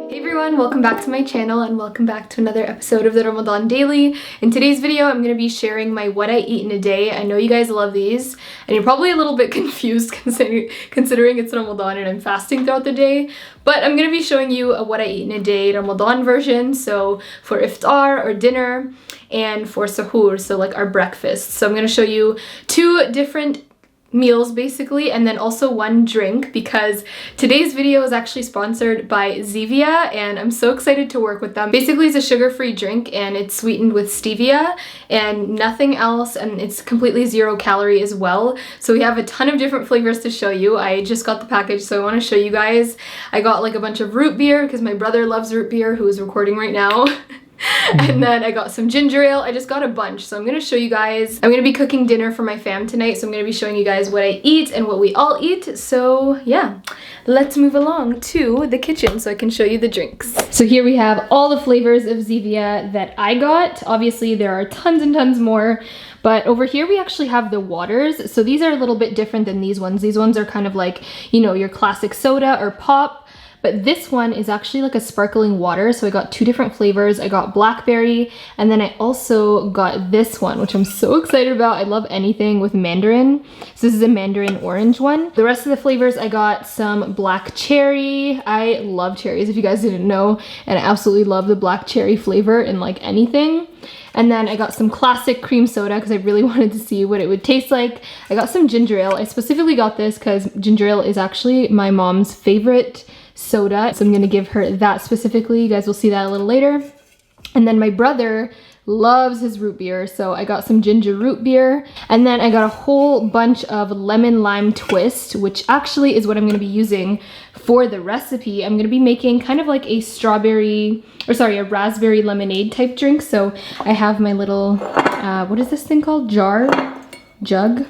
Hey everyone, welcome back to my channel and welcome back to another episode of the Ramadan Daily. In today's video, I'm going to be sharing my what I eat in a day. I know you guys love these and you're probably a little bit confused considering it's Ramadan and I'm fasting throughout the day, but I'm going to be showing you a what I eat in a day Ramadan version, so for iftar or dinner and for sahur, so like our breakfast. So I'm going to show you two different meals basically, and then also one drink, because today's video is actually sponsored by Zevia and I'm so excited to work with them. Basically it's a sugar-free drink and it's sweetened with stevia and nothing else, and it's completely 0 calorie as well. So we have a ton of different flavors to show you. I just got the package, so I want to show you guys. I got like a bunch of root beer because my brother loves root beer, who is recording right now. And then I got some ginger ale. I just got a bunch, so I'm gonna show you guys. I'm gonna be cooking dinner for my fam tonight, so I'm gonna be showing you guys what I eat and what we all eat. So yeah, let's move along to the kitchen so I can show you the drinks. So here we have all the flavors of Zevia that I got. Obviously there are tons and tons more, but over here we actually have the waters. So these are a little bit different than these ones. These ones are kind of like, you know, your classic soda or pop. But this one is actually like a sparkling water, so I got two different flavors. I got blackberry, and then I also got this one, which I'm so excited about. I love anything with mandarin. So this is a mandarin orange one. The rest of the flavors, I got some black cherry. I love cherries, if you guys didn't know, and I absolutely love the black cherry flavor in like anything. And then I got some classic cream soda because I really wanted to see what it would taste like. I got some ginger ale. I specifically got this because ginger ale is actually my mom's favorite soda, so I'm gonna give her that specifically. You guys will see that a little later. And then my brother loves his root beer, so I got some ginger root beer. And then I got a whole bunch of lemon lime twist, which actually is what I'm gonna be using for the recipe. I'm gonna be making kind of like a a raspberry lemonade type drink. So I have my little, what is this thing called? Jug?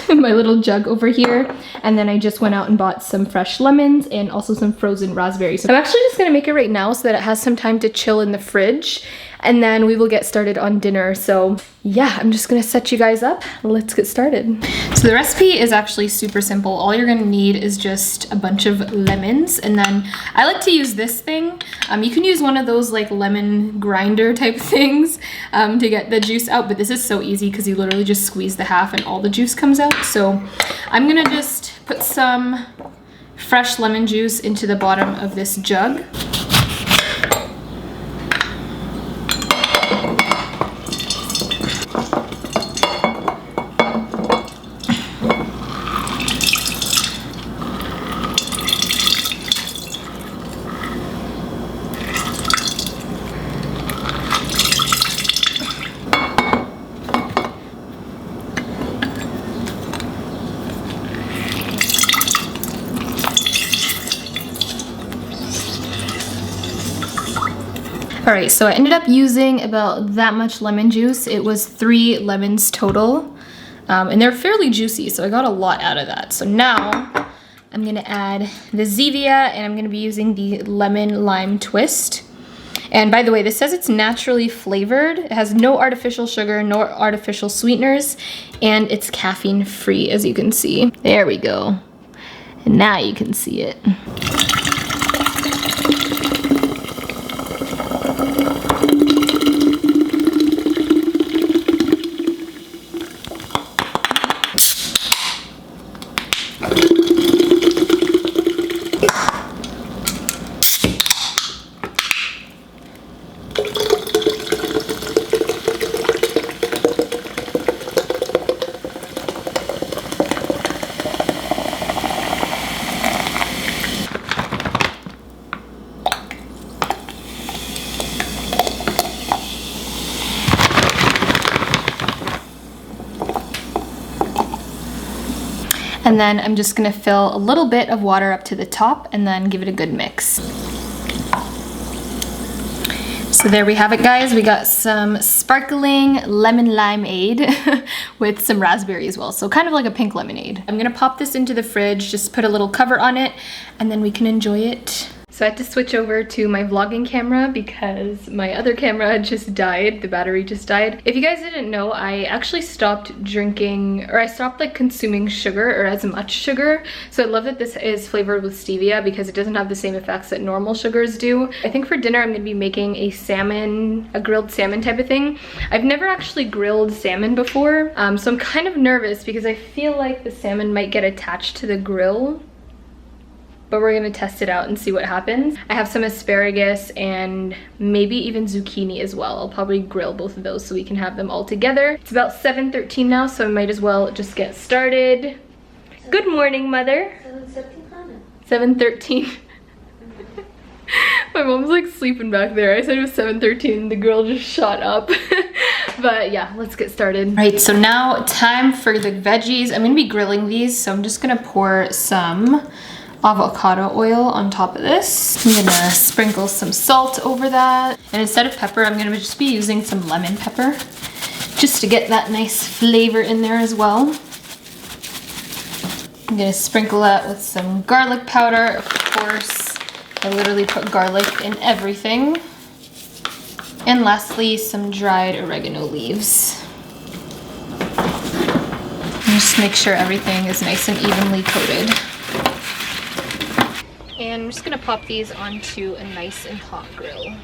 My little jug over here, and then I just went out and bought some fresh lemons and also some frozen raspberries. So I'm actually just gonna make it right now so that it has some time to chill in the fridge, and then we will get started on dinner. So yeah, I'm just gonna set you guys up. Let's get started. So the recipe is actually super simple. All you're gonna need is just a bunch of lemons, and then I like to use this thing. You can use one of those like lemon grinder type things to get the juice out, but this is so easy because you literally just squeeze the half and all the juice comes out. So I'm gonna just put some fresh lemon juice into the bottom of this jug. Alright, so I ended up using about that much lemon juice. It was 3 lemons total, and they're fairly juicy, so I got a lot out of that. So now I'm gonna add the Zevia, and I'm gonna be using the lemon lime twist. And by the way, this says it's naturally flavored. It has no artificial sugar, no artificial sweeteners, and it's caffeine free, as you can see. There we go. And now you can see it. And then I'm just gonna fill a little bit of water up to the top and then give it a good mix. So there we have it, guys. We got some sparkling lemon limeade with some raspberry as well. So kind of like a pink lemonade. I'm gonna pop this into the fridge, just put a little cover on it, and then we can enjoy it. So I had to switch over to my vlogging camera because my other camera just died. The battery just died. If you guys didn't know, I actually stopped drinking, or I stopped like consuming sugar or as much sugar. So I love that this is flavored with stevia because it doesn't have the same effects that normal sugars do. I think for dinner I'm gonna be making a grilled salmon type of thing. I've never actually grilled salmon before, so I'm kind of nervous because I feel like the salmon might get attached to the grill. But we're gonna test it out and see what happens. I have some asparagus and maybe even zucchini as well. I'll probably grill both of those so we can have them all together. It's about 7:13 now, so I might as well just get started. Good morning, Mother. 7:13. My mom's like sleeping back there. I said it was 7:13, the girl just shot up. But yeah, let's get started. All right, so now time for the veggies. I'm gonna be grilling these, so I'm just gonna pour some avocado oil on top of this. I'm gonna sprinkle some salt over that. And instead of pepper, I'm gonna just be using some lemon pepper just to get that nice flavor in there as well. I'm gonna sprinkle that with some garlic powder. Of course, I literally put garlic in everything. And lastly, some dried oregano leaves. And just make sure everything is nice and evenly coated. And I'm just gonna pop these onto a nice and hot grill.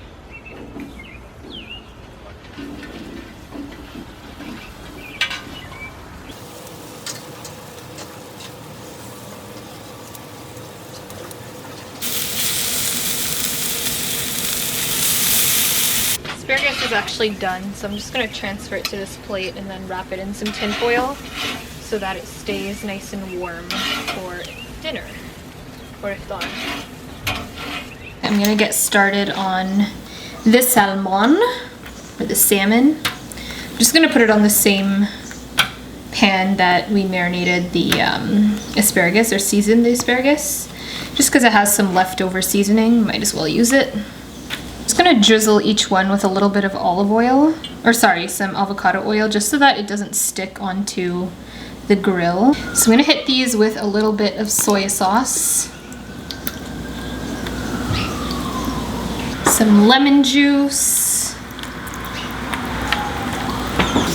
Asparagus is actually done, so I'm just gonna transfer it to this plate and then wrap it in some tin foil so that it stays nice and warm for dinner. Or if not. I'm gonna get started on the salmon, or the salmon. I'm just gonna put it on the same pan that we marinated the asparagus, or seasoned the asparagus. Just because it has some leftover seasoning, might as well use it. Just gonna drizzle each one with a little bit of olive oil, or sorry, some avocado oil, just so that it doesn't stick onto the grill. So I'm gonna hit these with a little bit of soy sauce. Some lemon juice,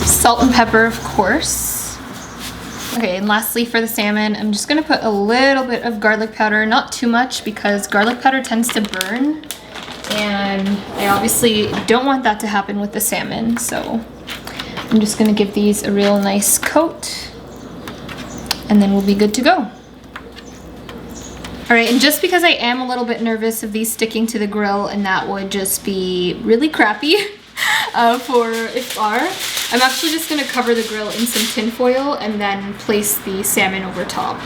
salt and pepper, of course. Okay, and lastly for the salmon, I'm just gonna put a little bit of garlic powder, not too much because garlic powder tends to burn, and I obviously don't want that to happen with the salmon, so I'm just gonna give these a real nice coat, and then we'll be good to go. All right, and just because I am a little bit nervous of these sticking to the grill, and that would just be really crappy for iftar, I'm actually just gonna cover the grill in some tin foil and then place the salmon over top.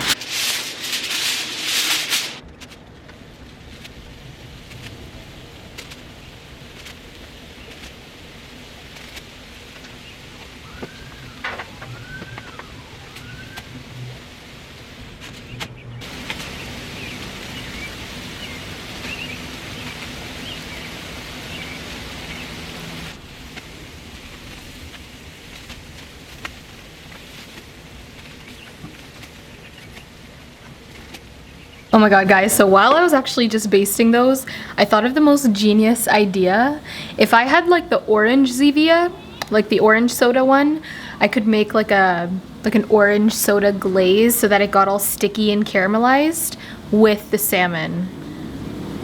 Oh my god, guys, so while I was actually just basting those, I thought of the most genius idea. If I had like the orange Zevia, like the orange soda one, I could make like an orange soda glaze so that it got all sticky and caramelized with the salmon.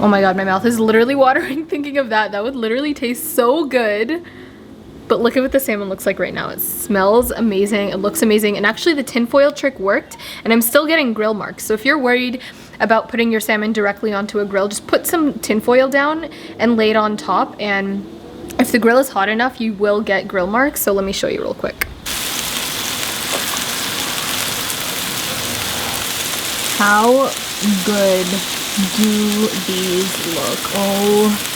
Oh my god, my mouth is literally watering thinking of that. That would literally taste so good. But look at what the salmon looks like right now. It smells amazing, it looks amazing, and actually the tinfoil trick worked, and I'm still getting grill marks. So if you're worried about putting your salmon directly onto a grill, just put some tinfoil down and lay it on top, and if the grill is hot enough, you will get grill marks. So let me show you real quick. How good do these look? Oh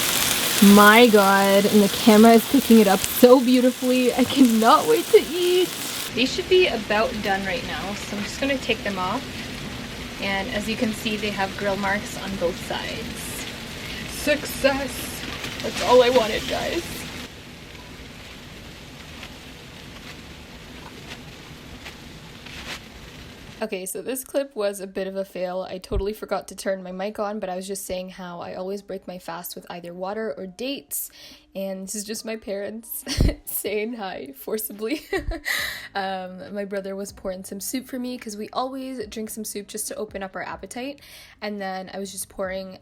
my god, and the camera is picking it up so beautifully. I cannot wait to eat. These should be about done right now, so I'm just gonna take them off. And as you can see, they have grill marks on both sides. Success! That's all I wanted, guys. Okay, so this clip was a bit of a fail. I totally forgot to turn my mic on, but I was just saying how I always break my fast with either water or dates, and this is just my parents saying hi forcibly. My brother was pouring some soup for me because we always drink some soup just to open up our appetite, and then I was just pouring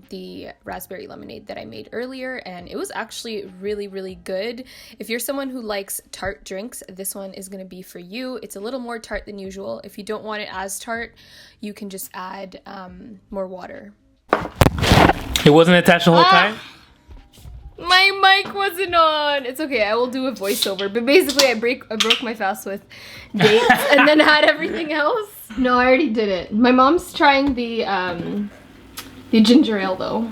the raspberry lemonade that I made earlier, and it was actually really, really good. If you're someone who likes tart drinks, this one is going to be for you. It's a little more tart than usual. If you don't want it as tart, you can just add more water. It wasn't attached the whole time? My mic wasn't on. It's okay, I will do a voiceover. But basically, I broke my fast with dates and then had everything else. No, I already did it. My mom's trying the ginger ale though.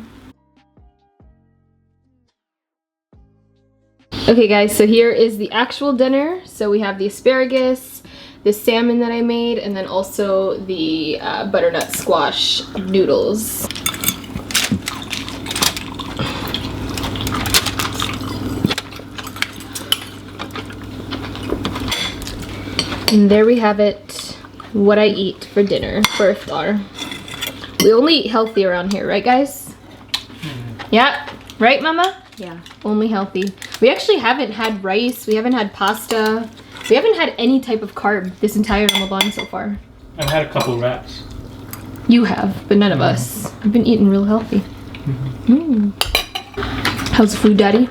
Okay guys, so here is the actual dinner. So we have the asparagus, the salmon that I made, and then also the butternut squash noodles. And there we have it, what I eat for dinner, for iftar. We only eat healthy around here, right guys? Yeah, right mama? Yeah. Only healthy. We actually haven't had rice, we haven't had pasta, we haven't had any type of carb this entire Ramadan so far. I've had a couple wraps. You have, but none of us. We've been eating real healthy. How's the food, daddy?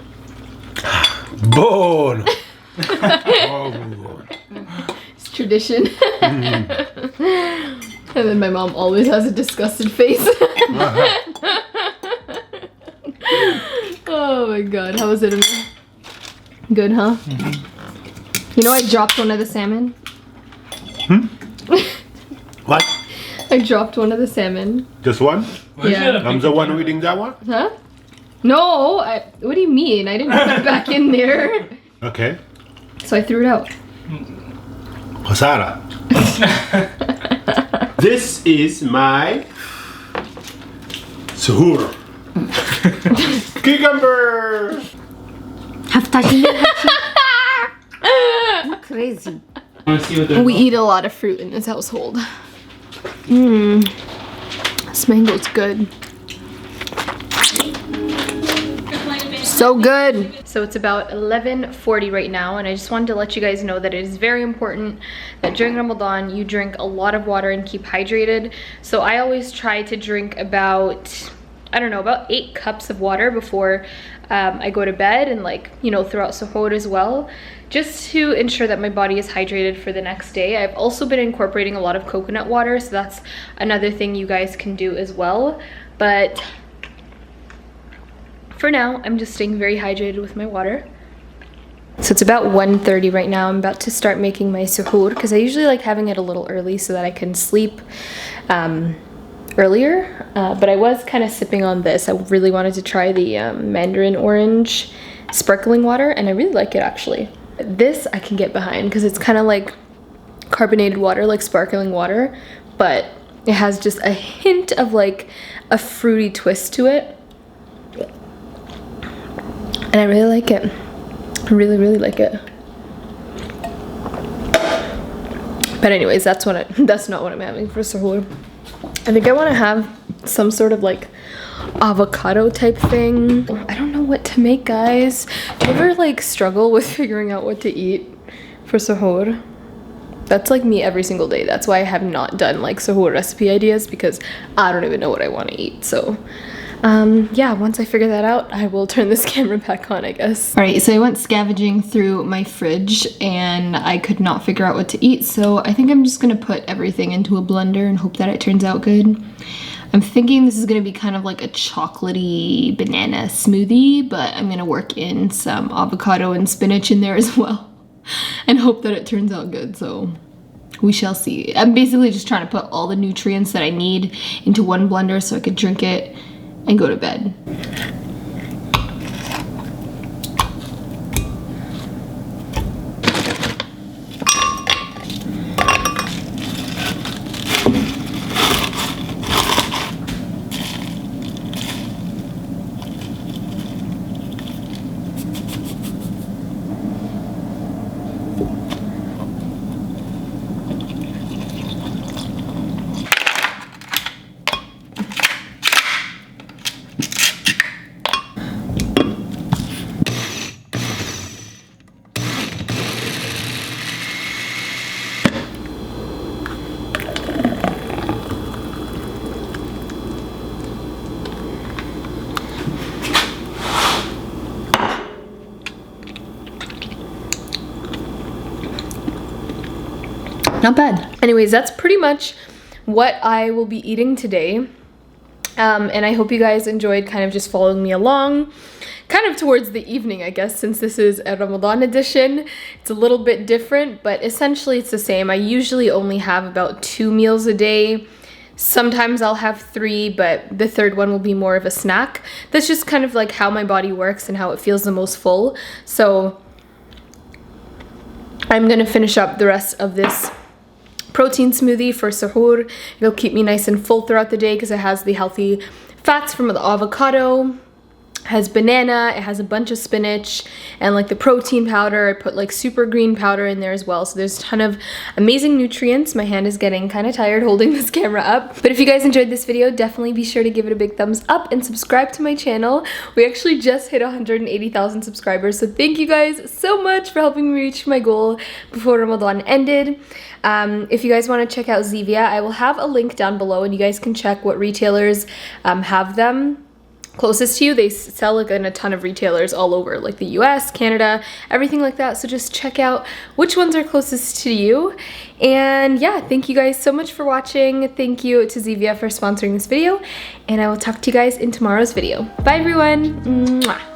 Bone! Oh, It's tradition. And then my mom always has a disgusted face. Oh my god, how was it? Good, huh? You know I dropped one of the salmon? what? I dropped one of the salmon. Just one? Yeah. I'm the one reading that one? Huh? No, what do you mean? I didn't put it back in there. Okay. So I threw it out. Hosara. This is my suhoor. Cucumber! You're crazy. Want to see what they're We eat a lot of fruit in this household. This mango's good. So good. So it's about 11:40 right now, and I just wanted to let you guys know that it is very important that during Ramadan you drink a lot of water and keep hydrated. So I always try to drink about, I don't know, about 8 cups of water before I go to bed, and like, you know, throughout suhoor as well, just to ensure that my body is hydrated for the next day. I've also been incorporating a lot of coconut water, so that's another thing you guys can do as well. But for now, I'm just staying very hydrated with my water. So it's about 1:30 right now. I'm about to start making my suhoor because I usually like having it a little early so that I can sleep earlier. But I was kind of sipping on this. I really wanted to try the mandarin orange sparkling water, and I really like it actually. This I can get behind because it's kind of like carbonated water, like sparkling water, but it has just a hint of like a fruity twist to it. And I really like it. I really, really like it. But anyways, that's not what I'm having for suhoor. I think I want to have some sort of like avocado type thing. I don't know what to make, guys. Do you ever like struggle with figuring out what to eat for suhoor? That's like me every single day. That's why I have not done like suhoor recipe ideas, because I don't even know what I want to eat. So yeah, once I figure that out, I will turn this camera back on, I guess. All right, so I went scavenging through my fridge and I could not figure out what to eat. So I think I'm just gonna put everything into a blender and hope that it turns out good. I'm thinking this is gonna be kind of like a chocolatey banana smoothie, but I'm gonna work in some avocado and spinach in there as well and hope that it turns out good, so we shall see. I'm basically just trying to put all the nutrients that I need into one blender so I could drink it and go to bed. Not bad. Anyways, that's pretty much what I will be eating today. And I hope you guys enjoyed kind of just following me along. Kind of towards the evening, I guess, since this is a Ramadan edition. It's a little bit different, but essentially it's the same. I usually only have about 2 meals a day. Sometimes I'll have 3, but the third one will be more of a snack. That's just kind of like how my body works and how it feels the most full. So I'm gonna finish up the rest of this protein smoothie for sahur. It'll keep me nice and full throughout the day because it has the healthy fats from the avocado, has banana, it has a bunch of spinach, and like the protein powder. I put like super green powder in there as well, so there's a ton of amazing nutrients. My hand is getting kind of tired holding this camera up, but if you guys enjoyed this video, definitely be sure to give it a big thumbs up and subscribe to my channel. We actually just hit 180,000 subscribers, so thank you guys so much for helping me reach my goal before Ramadan ended. If you guys want to check out Zevia, I will have a link down below and you guys can check what retailers have them closest to you. They sell like in a ton of retailers all over, like the US, Canada, everything like that. So just check out which ones are closest to you. And yeah, thank you guys so much for watching. Thank you to Zevia for sponsoring this video, and I will talk to you guys in tomorrow's video. Bye everyone. Mwah.